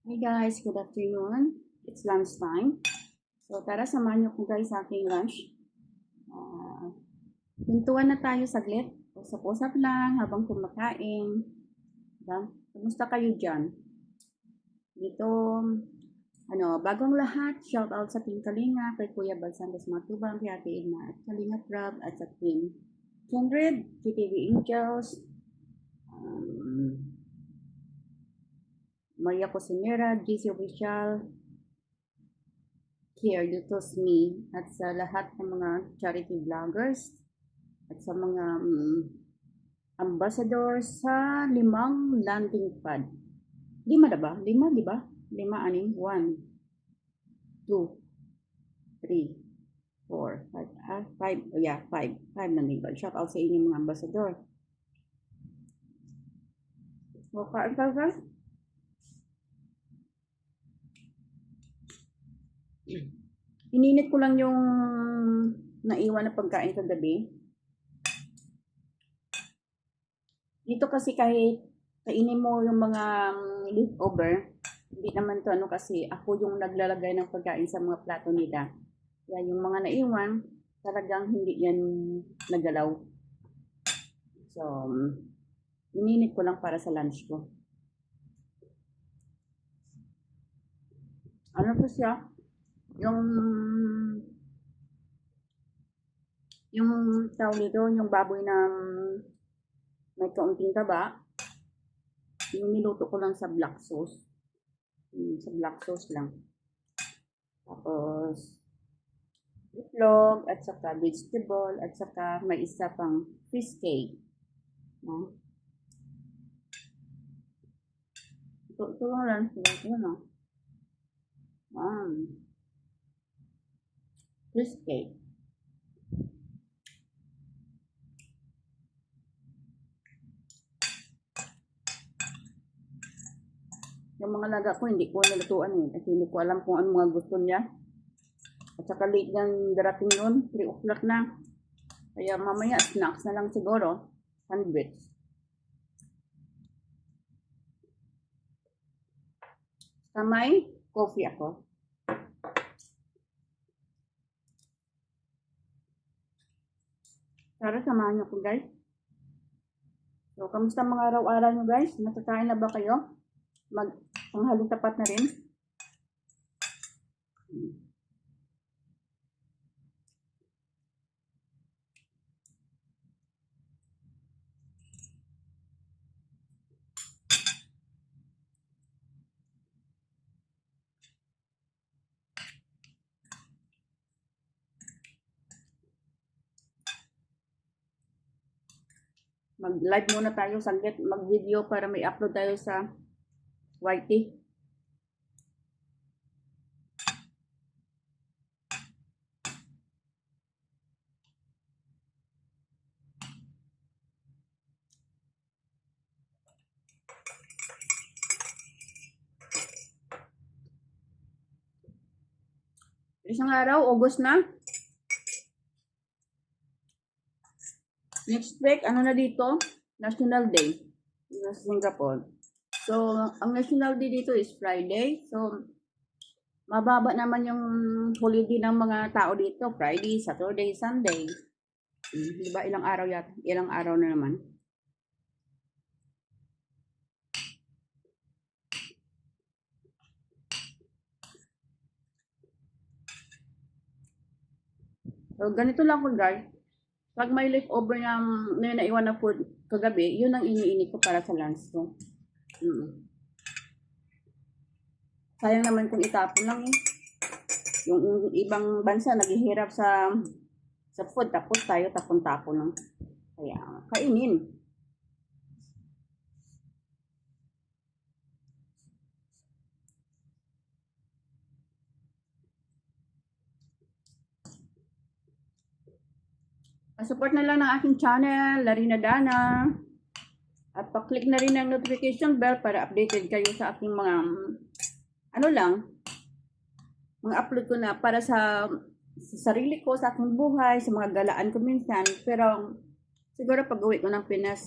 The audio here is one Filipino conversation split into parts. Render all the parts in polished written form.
Hi guys, good afternoon. It's lunch time. So tara, samahan niyo po guys sa aking lunch. Kwentuhan na tayo saglit. Usap-usap lang habang kumakain. Diba? Kumusta kayo dyan? Dito, bagong lahat, shout out sa Team Kalinga, kay Kuya Balsandas Matubang, kay Ate Edna at Kalinga Prab, at sa Team Kindred, TTV Angels, Maria Cosinera, GC Official, Here Dutos Me, at sa lahat ng mga charity vloggers, at sa mga ambassador sa 5 landing pad. 5 na ba? 5, di ba? 5, 1, 2, 3, 4, 5. 5. Oh yeah, 5. 5 landing pad. Shout out sa inyong mga ambassador. So, kain ka guys? Ininit ko lang yung naiwan na pagkain kagabi. Dito kasi kahit kainin mo yung mga leftover, hindi naman to kasi ako yung naglalagay ng pagkain sa mga plato nila. Kaya yung mga naiwan, talagang hindi yan nagalaw. So, ininit ko lang para sa lunch ko. Ano to siya? Yung tawag nito, yung baboy na may kaunting taba, yung niluto ko lang sa black sauce. Sa black sauce lang. Tapos, itlog, at saka vegetable, at saka may isa pang fish cake. No? Ito lang. Ito lang. Fish cake. Yung mga laga ko, hindi ko nalutuan eh. Kasi hindi ko alam kung ano mga gusto niya. At saka late nang darating yun, 3 o'clock na. Kaya mamaya, snacks na lang siguro. Sandwich. Kamay, coffee ako. Tara, samahan niyo ko guys. So, kamusta mga araw-araw niyo guys? Nakakain na ba kayo? Panghalong tapat na rin. Mag-live muna tayo saglit, mag-video para may upload tayo sa YT. Isang araw, August na. Next week, ano na dito? National Day sa Singapore. So, ang National Day dito is Friday. So, mababa naman yung holiday ng mga tao dito. Friday, Saturday, Sunday. Diba ilang araw yata? Ilang araw na naman. So, ganito lang ko guys. Pag may leftover na naiwan na food kagabi, yun ang iniinit ko para sa lunch ko. Sayang naman kung itapon lang eh. Yung ibang bansa naghihirap sa food, tapos tayo tapon-tapon lang. Kaya, kainin. Support na lang ng aking channel, Larina Dana. At pa-click na rin ang notification bell para updated kayo sa aking mga, mga upload ko na para sa sarili ko, sa aking buhay, sa mga galaan ko minsan. Pero, siguro pag uwi ko ng Pinas,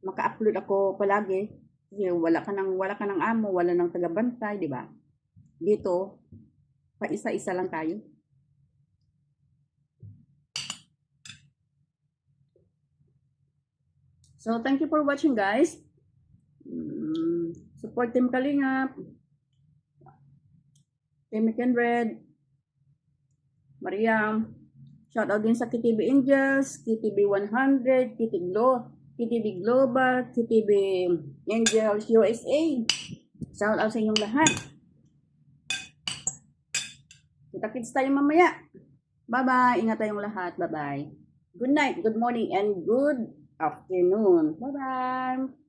maka-upload ako palagi Kasi wala ka ng amo, wala nang tagabantay, di ba? Dito, pa isa-isa lang tayo. So, thank you for watching, guys. Support Team Kalingap, Team Kindred, Mariam. Shout out din sa KTV Angels, KTV 100, KTV Global, KTV Angels USA. Shout out sa inyong lahat. Kita-kits tayo mamaya. Bye-bye. Ingat tayong lahat. Bye-bye. Good night, good morning, and good afternoon. Bye-bye.